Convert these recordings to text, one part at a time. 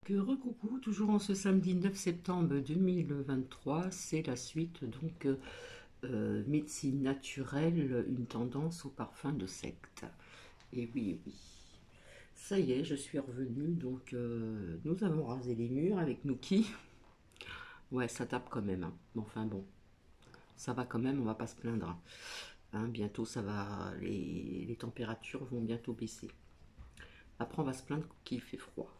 Recoucou, toujours en ce samedi 9 septembre 2023, c'est la suite donc médecine naturelle, une tendance au parfum de secte. Et oui, oui, ça y est, je suis revenue, donc nous avons rasé les murs avec Nookie. Ouais, ça tape quand même, hein. Mais enfin bon, ça va quand même, on va pas se plaindre. Hein, bientôt ça va, les températures vont bientôt baisser. Après on va se plaindre qu'il fait froid.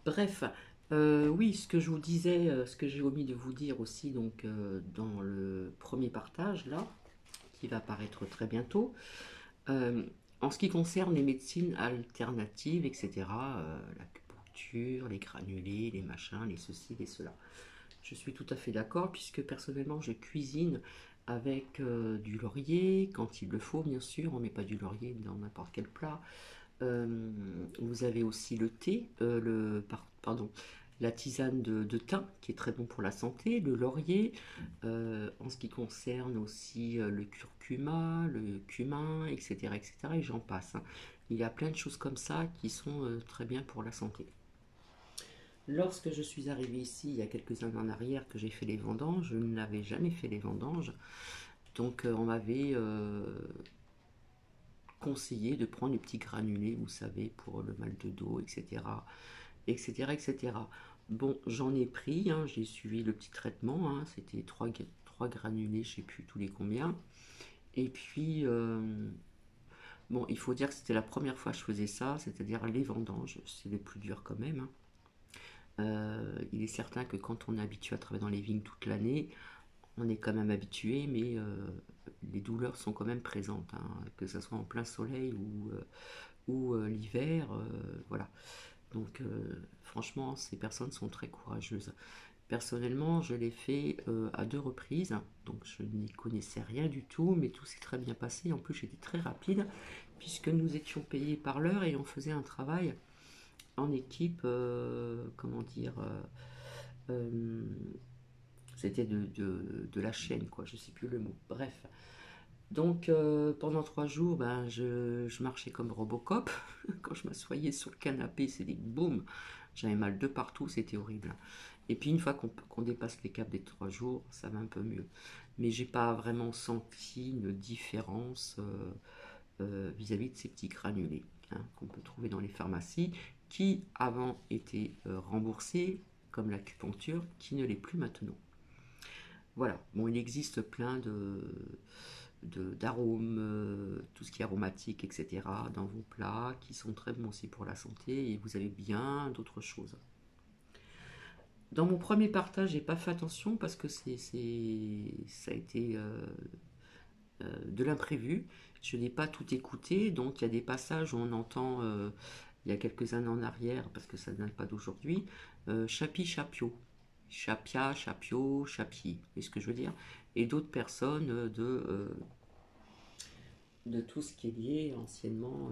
Bref, oui, ce que je vous disais, ce que j'ai omis de vous dire aussi, donc dans le premier partage là, qui va apparaître très bientôt, euh, en ce qui concerne les médecines alternatives, etc., l'acupuncture, les granulés, les machins, les ceci, les cela. Je suis tout à fait d'accord, puisque personnellement je cuisine avec du laurier, quand il le faut, bien sûr, on ne met pas du laurier dans n'importe quel plat. Vous avez aussi le thé, pardon, la tisane de thym qui est très bon pour la santé, le laurier, en ce qui concerne aussi le curcuma, le cumin, etc., etc., et j'en passe, hein. Il y a plein de choses comme ça qui sont très bien pour la santé. Lorsque je suis arrivée ici il y a quelques années en arrière, que j'ai fait les vendanges, je n'avais jamais fait les vendanges, donc on m'avait conseillé de prendre les petits granulés, vous savez, pour le mal de dos, etc., etc., etc. Bon, j'en ai pris, hein, j'ai suivi le petit traitement, hein, c'était trois granulés, je ne sais plus tous les combien. Et puis, bon, il faut dire que c'était la première fois que je faisais ça, c'est-à-dire les vendanges, c'est le plus dur quand même, hein. Il est certain que quand on est habitué à travailler dans les vignes toute l'année, on est quand même habitué, mais les douleurs sont quand même présentes, hein, que ce soit en plein soleil ou l'hiver, voilà. Donc franchement, ces personnes sont très courageuses. Personnellement, je l'ai fait à deux reprises, donc je n'y connaissais rien du tout, mais tout s'est très bien passé. En plus, j'étais très rapide, puisque nous étions payés par l'heure et on faisait un travail en équipe, comment dire, euh, c'était de la chaîne, quoi, je sais plus le mot. Bref. Donc pendant 3 jours, ben, je marchais comme Robocop. Quand je m'assoyais sur le canapé, c'était boum, j'avais mal de partout, c'était horrible. Et puis une fois qu'on dépasse les caps des 3 jours, ça va un peu mieux. Mais j'ai pas vraiment senti une différence vis-à-vis de ces petits granulés, hein, qu'on peut trouver dans les pharmacies, qui avant étaient remboursés, comme l'acupuncture, qui ne l'est plus maintenant. Voilà, bon, il existe plein d'arômes, tout ce qui est aromatique, etc., dans vos plats, qui sont très bons aussi pour la santé, et vous avez bien d'autres choses. Dans mon premier partage, j'ai pas fait attention parce que ça a été de l'imprévu. Je n'ai pas tout écouté, donc il y a des passages où on entend, il y a quelques années en arrière, parce que ça ne date pas d'aujourd'hui, chapi chapio. Chapia, chapio, chapi. Vous voyez ce que je veux dire? Et d'autres personnes de tout ce qui est lié anciennement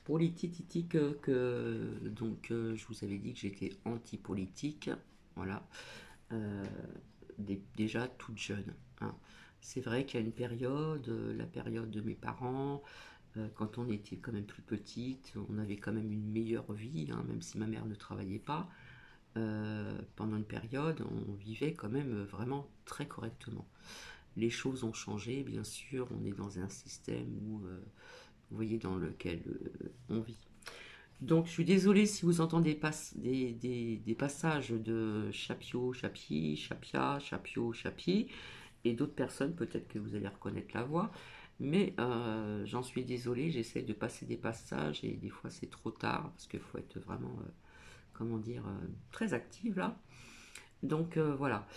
politique, donc je vous avais dit que j'étais anti-politique, voilà. Euh, Déjà toute jeune, hein. C'est vrai qu'il y a une période, la période de mes parents, quand on était quand même plus petite, on avait quand même une meilleure vie, hein, même si ma mère ne travaillait pas. Pendant une période, on vivait quand même vraiment très correctement. Les choses ont changé, bien sûr, on est dans un système où, vous voyez, dans lequel on vit. Donc je suis désolée si vous entendez des passages de Chapio, Chapi, Chapia, Chapio, Chapi, et d'autres personnes, peut-être que vous allez reconnaître la voix, mais j'en suis désolée, j'essaie de passer des passages et des fois c'est trop tard parce qu'il faut être vraiment, comment dire, très active là. Donc voilà.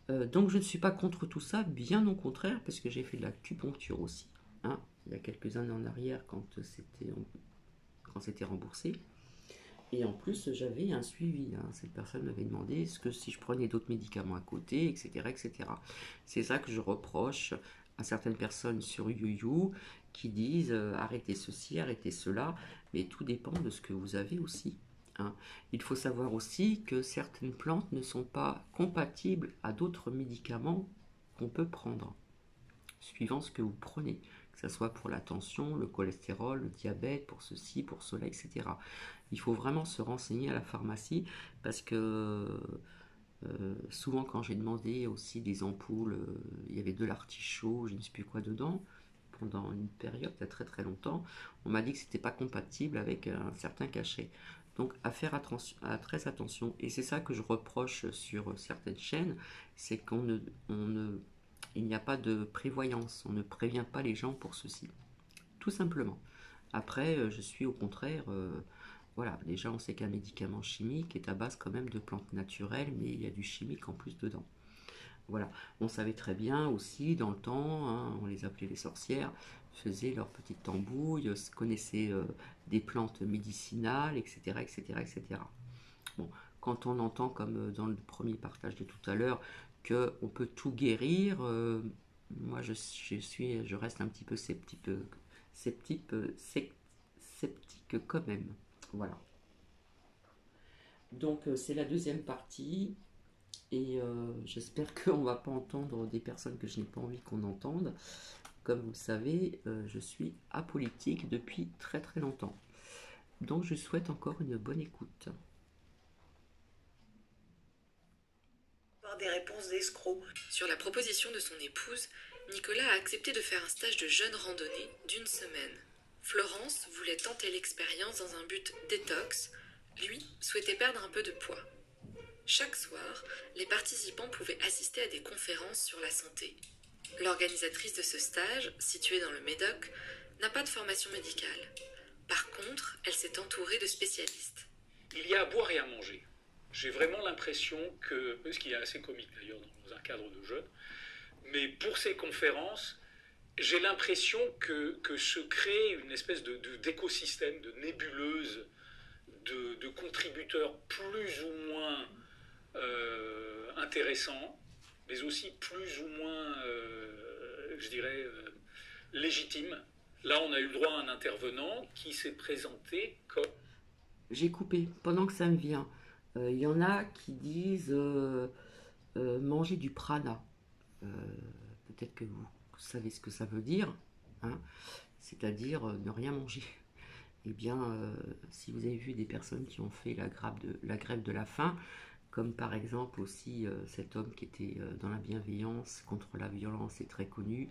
Donc je ne suis pas contre tout ça, bien au contraire, parce que j'ai fait de l'acupuncture aussi, hein, il y a quelques années en arrière quand c'était remboursé. Et en plus, j'avais un suivi, hein. Cette personne m'avait demandé est-ce que si je prenais d'autres médicaments à côté, etc., etc. C'est ça que je reproche à certaines personnes sur YouYou qui disent arrêtez ceci, arrêtez cela, mais tout dépend de ce que vous avez aussi, hein. Il faut savoir aussi que certaines plantes ne sont pas compatibles à d'autres médicaments qu'on peut prendre, suivant ce que vous prenez, que que ce soit pour la tension, le cholestérol, le diabète, pour ceci, pour cela, etc. Il faut vraiment se renseigner à la pharmacie parce que souvent quand j'ai demandé aussi des ampoules, il y avait de l'artichaut, je ne sais plus quoi dedans, pendant une période, il y a très très longtemps, on m'a dit que c'était pas compatible avec un certain cachet. Donc à faire très attention. Et c'est ça que je reproche sur certaines chaînes, c'est il n'y a pas de prévoyance, on ne prévient pas les gens pour ceci, tout simplement. Après, je suis au contraire, voilà, déjà on sait qu'un médicament chimique est à base quand même de plantes naturelles, mais il y a du chimique en plus dedans. Voilà, on savait très bien aussi dans le temps, hein, on les appelait les sorcières, faisaient leurs petites tambouilles, connaissaient des plantes médicinales, etc., etc., etc. Bon, quand on entend, comme dans le premier partage de tout à l'heure, qu'on peut tout guérir, moi je reste un petit peu sceptique, sceptique quand même. Voilà. Donc c'est la deuxième partie. Et j'espère qu'on ne va pas entendre des personnes que je n'ai pas envie qu'on entende. Comme vous le savez, je suis apolitique depuis très très longtemps. Donc je souhaite encore une bonne écoute. Des réponses d'escrocs. Sur la proposition de son épouse, Nicolas a accepté de faire un stage de jeûne randonnée d'une semaine. Florence voulait tenter l'expérience dans un but détox. Lui souhaitait perdre un peu de poids. Chaque soir, les participants pouvaient assister à des conférences sur la santé. L'organisatrice de ce stage, située dans le Médoc, n'a pas de formation médicale. Par contre, elle s'est entourée de spécialistes. Il y a à boire et à manger. J'ai vraiment l'impression que, ce qui est assez comique d'ailleurs dans un cadre de jeûne, mais pour ces conférences, j'ai l'impression que se crée une espèce d'écosystème, de nébuleuse, de contributeurs plus ou moins intéressants, mais aussi plus ou moins, je dirais, légitimes. Là, on a eu le droit à un intervenant qui s'est présenté comme... J'ai coupé pendant que ça me vient. Il y en a qui disent manger du prana. Euh, Peut-être que vous savez ce que ça veut dire, hein, c'est-à-dire ne rien manger. Eh bien, si vous avez vu des personnes qui ont fait la grève de la faim, comme par exemple aussi cet homme qui était dans la bienveillance contre la violence est très connu.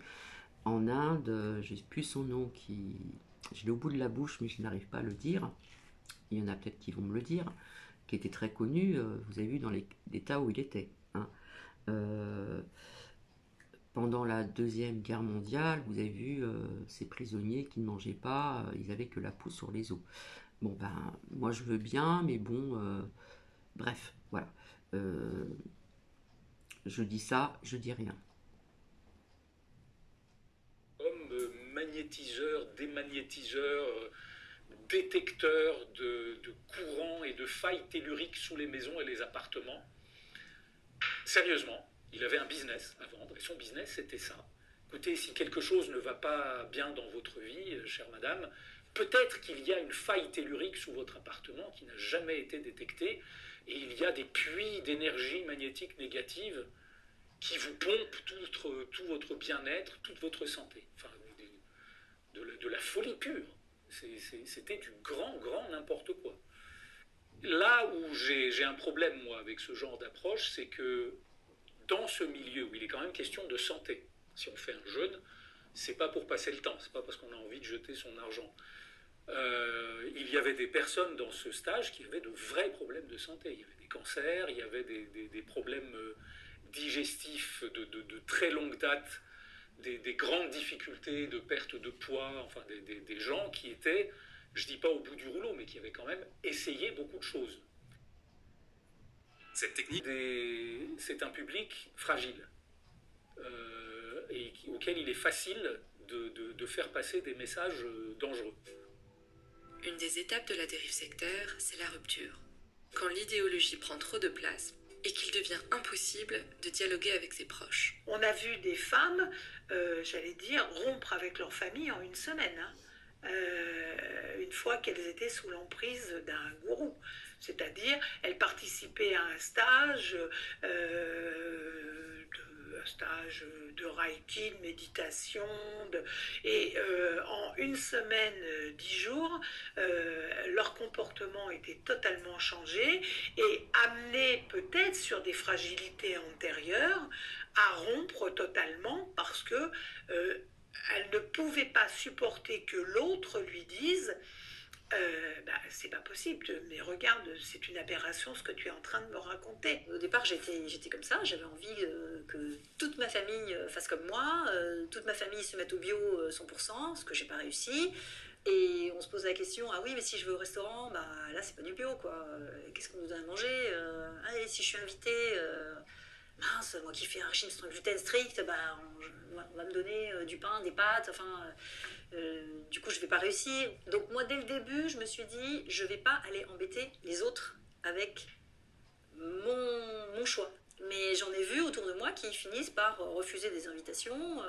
En Inde, j'ai plus son nom je l'ai au bout de la bouche, mais je n'arrive pas à le dire. Il y en a peut-être qui vont me le dire, qui était très connu, vous avez vu dans l'état où il était. Hein. Euh, Pendant la Deuxième Guerre mondiale, vous avez vu ces prisonniers qui ne mangeaient pas, ils avaient que la peau sur les os. Bon, ben, moi je veux bien, mais bon, bref, voilà. Euh, je dis ça, je dis rien. Comme magnétiseur, démagnétiseur, détecteur de courants et de failles telluriques sous les maisons et les appartements. Sérieusement, il avait un business à vendre et son business c'était ça. Écoutez, si quelque chose ne va pas bien dans votre vie, chère madame, peut-être qu'il y a une faille tellurique sous votre appartement qui n'a jamais été détectée et il y a des puits d'énergie magnétique négative qui vous pompent tout votre bien-être, toute votre santé. Enfin, de la folie pure. C'était du grand n'importe quoi. Là où j'ai un problème, moi, avec ce genre d'approche, c'est que dans ce milieu où il est quand même question de santé, si on fait un jeûne, c'est pas pour passer le temps, c'est pas parce qu'on a envie de jeter son argent. Il y avait des personnes dans ce stage qui avaient de vrais problèmes de santé. Il y avait des cancers, il y avait des problèmes digestifs de très longue date, des grandes difficultés de perte de poids, enfin des gens qui étaient, je dis pas au bout du rouleau, mais qui avaient quand même essayé beaucoup de choses. Cette technique, c'est un public fragile et auquel il est facile de faire passer des messages dangereux. Une des étapes de la dérive sectaire, c'est la rupture. Quand l'idéologie prend trop de place et qu'il devient impossible de dialoguer avec ses proches. On a vu des femmes, j'allais dire, rompre avec leur famille en une semaine, hein, une fois qu'elles étaient sous l'emprise d'un gourou. C'est-à-dire, elles participaient à un stage, stage de Reiki, de méditation, et en une semaine, 10 jours, leur comportement était totalement changé et amené peut-être sur des fragilités antérieures à rompre totalement parce que elle ne pouvait pas supporter que l'autre lui dise c'est pas possible, mais regarde, c'est une aberration ce que tu es en train de me raconter. Au départ, j'étais comme ça, j'avais envie que toute ma famille fasse comme moi, toute ma famille se mette au bio 100%, ce que j'ai pas réussi. Et on se pose la question, ah oui, mais si je vais au restaurant, bah là c'est pas du bio quoi. Qu'est-ce qu'on nous donne à manger ah, et si je suis invitée, mince, moi qui fais un régime sans gluten strict, bah on va me donner du pain, des pâtes, enfin. Du coup, je vais pas réussir. Donc moi, dès le début, je me suis dit, je vais pas aller embêter les autres avec mon choix. Mais j'en ai vu autour de moi qui finissent par refuser des invitations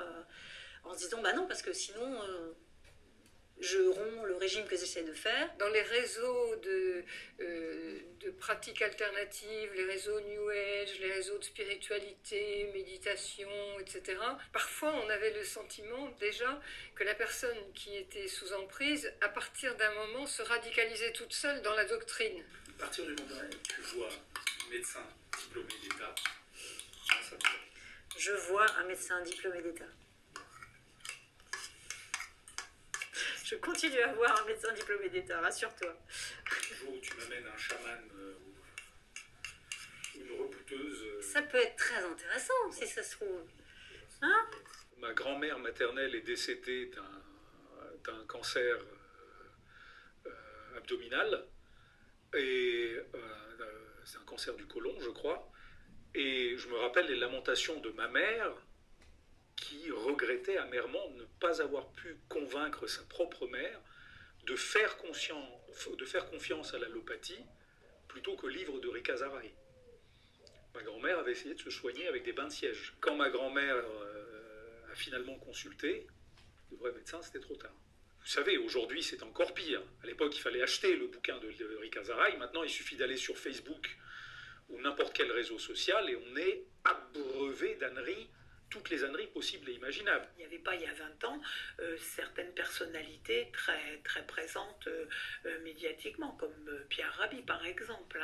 en se disant, bah non, parce que sinon, je romps le régime que j'essaie de faire. Dans les réseaux de pratiques alternatives, les réseaux New Age, les réseaux de spiritualité, méditation, etc., parfois on avait le sentiment déjà que la personne qui était sous emprise, à partir d'un moment, se radicalisait toute seule dans la doctrine. À partir du moment où tu vois un médecin diplômé d'État, ça me... Je vois un médecin diplômé d'État. Je continue à voir un médecin diplômé d'État, rassure-toi. Le jour où tu m'amènes un chaman ou une rebouteuse... Ça peut être très intéressant, si ça se trouve. Hein? Ma grand-mère maternelle est décédée d'un cancer abdominal. Et c'est un cancer du côlon, je crois. Et je me rappelle les lamentations de ma mère qui regrettait amèrement de ne pas avoir pu convaincre sa propre mère de faire confiance à l'allopathie plutôt qu'au livre de Rika Zaraï. Ma grand-mère avait essayé de se soigner avec des bains de siège. Quand ma grand-mère a finalement consulté, le vrai médecin, c'était trop tard. Vous savez, aujourd'hui, c'est encore pire. À l'époque, il fallait acheter le bouquin de Rika Zaraï. Maintenant, il suffit d'aller sur Facebook ou n'importe quel réseau social et on est abreuvé d'âneries, toutes les âneries possibles et imaginables. Il n'y avait pas, il y a 20 ans, certaines personnalités très, très présentes médiatiquement, comme Pierre Rabhi, par exemple,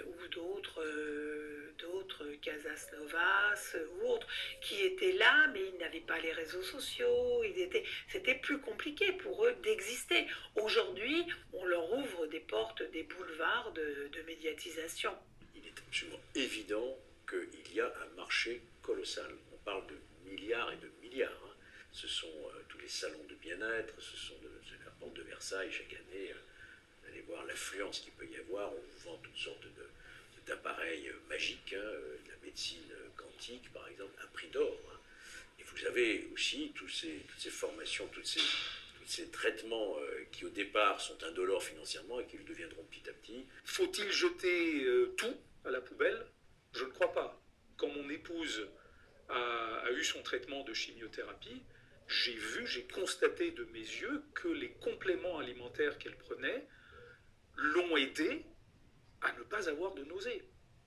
ou d'autres, Casas Novas, ou autres, qui étaient là, mais ils n'avaient pas les réseaux sociaux, c'était plus compliqué pour eux d'exister. Aujourd'hui, on leur ouvre des portes, des boulevards de médiatisation. Il est absolument évident qu'il y a un marché colossal. On parle de milliards et de milliards. Hein. Ce sont tous les salons de bien-être, c'est la porte de Versailles chaque année. Vous allez voir l'affluence qu'il peut y avoir. On vous vend toutes sortes d'appareils magiques, hein, de la médecine quantique par exemple, un prix d'or. Hein. Et vous avez aussi toutes ces formations, tous ces traitements qui au départ sont indolores financièrement et qui le deviendront petit à petit. Faut-il jeter tout à la poubelle ? Je ne crois pas. Quand mon épouse a eu son traitement de chimiothérapie, j'ai constaté de mes yeux que les compléments alimentaires qu'elle prenait l'ont aidée à ne pas avoir de nausées,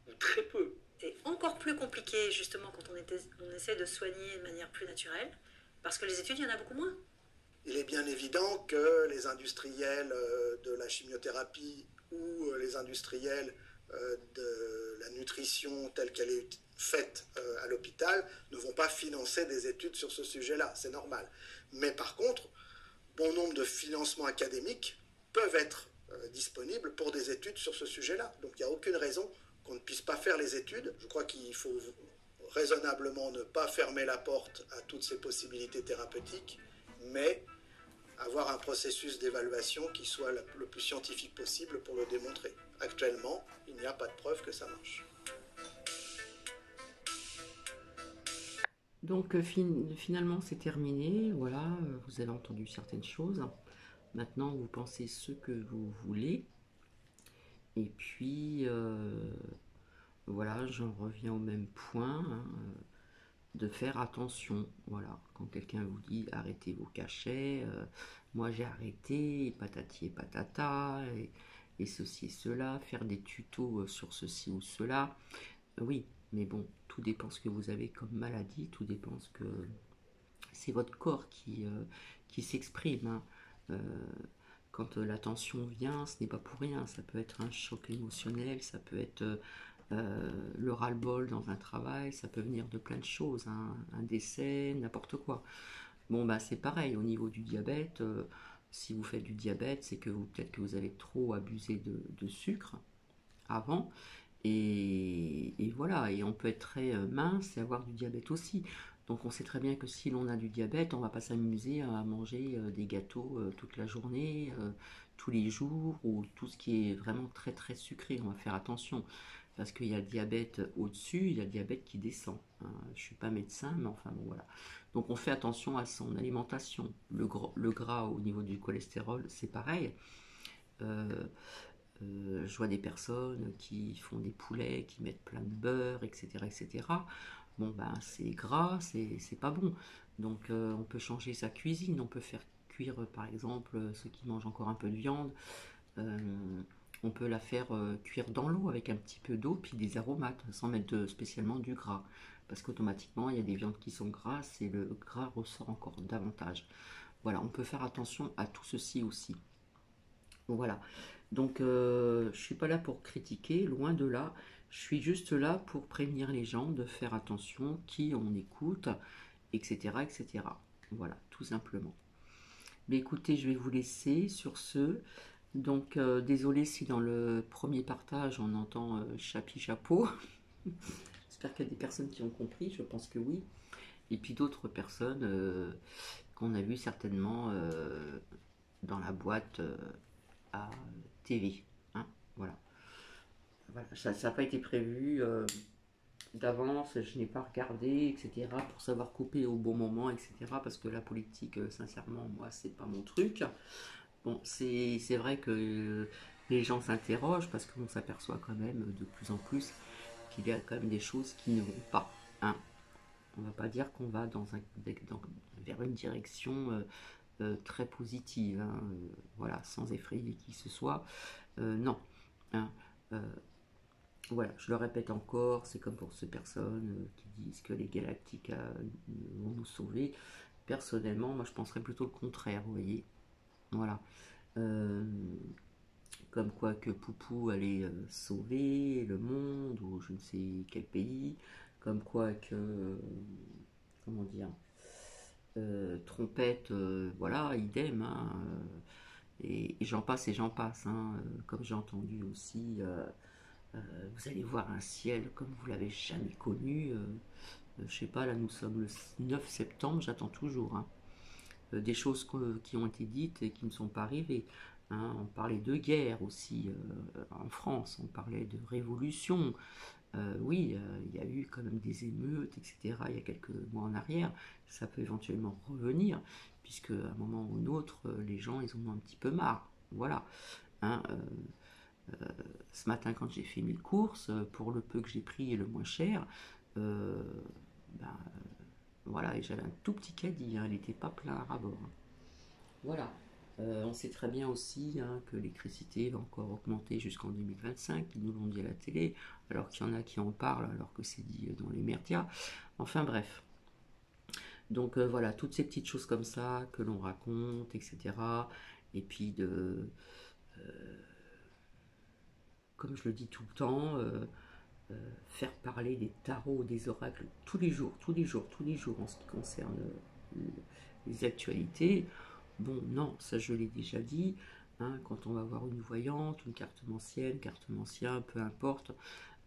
ou très peu. C'est encore plus compliqué justement quand on essaie de soigner de manière plus naturelle, parce que les études, il y en a beaucoup moins. Il est bien évident que les industriels de la chimiothérapie ou les industriels de la nutrition telle qu'elle est faite à l'hôpital ne vont pas financer des études sur ce sujet-là, c'est normal. Mais par contre, bon nombre de financements académiques peuvent être disponibles pour des études sur ce sujet-là. Donc il n'y a aucune raison qu'on ne puisse pas faire les études. Je crois qu'il faut raisonnablement ne pas fermer la porte à toutes ces possibilités thérapeutiques, mais avoir un processus d'évaluation qui soit le plus scientifique possible pour le démontrer. Actuellement, il n'y a pas de preuve que ça marche. Donc finalement c'est terminé, voilà, vous avez entendu certaines choses. Maintenant vous pensez ce que vous voulez. Et puis voilà, j'en reviens au même point, hein, de faire attention. Voilà, quand quelqu'un vous dit arrêtez vos cachets, moi j'ai arrêté, et patati et patata, et ceci et cela, faire des tutos sur ceci ou cela. Oui, Mais bon, tout dépend ce que vous avez comme maladie, tout dépend ce que... C'est votre corps qui s'exprime, hein. Quand la tension vient, ce n'est pas pour rien. Ça peut être un choc émotionnel, ça peut être le ras-le-bol dans un travail, ça peut venir de plein de choses, hein, un décès, n'importe quoi. Bon, bah c'est pareil au niveau du diabète. Si vous faites du diabète, c'est que peut-être que vous avez trop abusé de sucre avant. Et voilà, et on peut être très mince et avoir du diabète aussi. Donc on sait très bien que si l'on a du diabète, on ne va pas s'amuser à manger des gâteaux toute la journée, tous les jours, ou tout ce qui est vraiment très très sucré. On va faire attention, parce qu'il y a le diabète au-dessus, il y a le diabète qui descend, hein. Je ne suis pas médecin, mais enfin bon voilà. Donc on fait attention à son alimentation. Le gras au niveau du cholestérol, c'est pareil. Euh, je vois des personnes qui font des poulets, qui mettent plein de beurre, etc. etc. Bon, ben c'est gras, c'est pas bon. Donc on peut changer sa cuisine, on peut faire cuire par exemple ceux qui mangent encore un peu de viande, euh, on peut la faire cuire dans l'eau avec un petit peu d'eau, puis des aromates, sans mettre spécialement du gras. Parce qu'automatiquement, il y a des viandes qui sont grasses et le gras ressort encore davantage. Voilà, on peut faire attention à tout ceci aussi. Voilà. Donc, je ne suis pas là pour critiquer, loin de là. Je suis juste là pour prévenir les gens de faire attention, qui on écoute, etc., etc. Voilà, tout simplement. Mais écoutez, je vais vous laisser sur ce. Donc, désolé si dans le premier partage, on entend chapi chapeau. J'espère qu'il y a des personnes qui ont compris, je pense que oui. Et puis d'autres personnes qu'on a vues certainement dans la boîte à TV, hein, voilà. Voilà, ça n'a pas été prévu d'avance, je n'ai pas regardé, etc., pour savoir couper au bon moment, etc., parce que la politique, sincèrement, moi, c'est pas mon truc. Bon, c'est vrai que les gens s'interrogent, parce qu'on s'aperçoit quand même de plus en plus qu'il y a quand même des choses qui ne vont pas, hein. On va pas dire qu'on va vers une direction très positive, hein, voilà, sans effrayer qui que ce soit. Non, hein, voilà, je le répète encore, c'est comme pour ces personnes qui disent que les galactiques vont nous sauver. Personnellement, moi je penserais plutôt le contraire, vous voyez. Voilà. Euh, Comme quoi que Poupou allait sauver le monde ou je ne sais quel pays. Comme quoi que, comment dire, Trompette, voilà, idem, hein, et j'en passe, hein, comme j'ai entendu aussi. Vous allez voir un ciel comme vous l'avez jamais connu. Je sais pas, là nous sommes le 9 septembre, j'attends toujours, hein. Des choses qui ont été dites et qui ne sont pas arrivées, hein. On parlait de guerre aussi en France, on parlait de révolution. Oui, il y a eu quand même des émeutes, etc. Il y a quelques mois en arrière. Ça peut éventuellement revenir, puisque à un moment ou un autre, les gens ils en ont un petit peu marre. Voilà, hein. Ce matin, quand j'ai fait mes courses, pour le peu que j'ai pris et le moins cher, euh, ben, voilà, et j'avais un tout petit caddie, hein, il n'était pas plein à ras-bord, hein. Voilà. On sait très bien aussi, hein, que l'électricité va encore augmenter jusqu'en 2025, ils nous l'ont dit à la télé, alors qu'il y en a qui en parlent, alors que c'est dit dans les médias. Enfin bref. Donc voilà, toutes ces petites choses comme ça que l'on raconte, etc. Et puis comme je le dis tout le temps, faire parler des tarots, des oracles tous les jours, tous les jours, tous les jours en ce qui concerne les actualités. Bon, non, ça je l'ai déjà dit, hein, quand on va voir une voyante, une cartomancien, peu importe.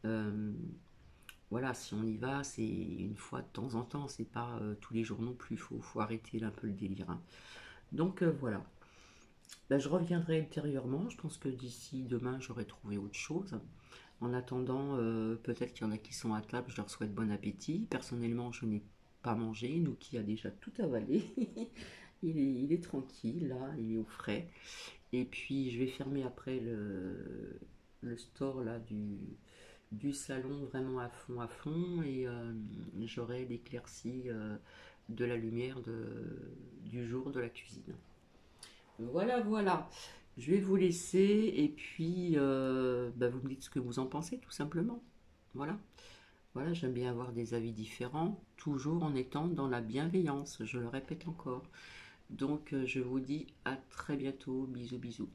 euh, voilà, si on y va, c'est une fois de temps en temps, c'est pas tous les jours non plus, faut arrêter un peu le délire, hein. Donc voilà. Ben, je reviendrai ultérieurement, je pense que d'ici demain j'aurai trouvé autre chose. En attendant, peut-être qu'il y en a qui sont à table, je leur souhaite bon appétit. Personnellement, je n'ai pas mangé, nous qui a déjà tout avalé. Il est tranquille, là, il est au frais. Et puis, je vais fermer après le store là, du salon vraiment à fond. Et j'aurai l'éclaircie de la lumière du jour de la cuisine. Voilà, voilà. Je vais vous laisser et puis bah, vous me dites ce que vous en pensez, tout simplement. Voilà. Voilà, j'aime bien avoir des avis différents, toujours en étant dans la bienveillance, je le répète encore. Donc je vous dis à très bientôt, bisous bisous.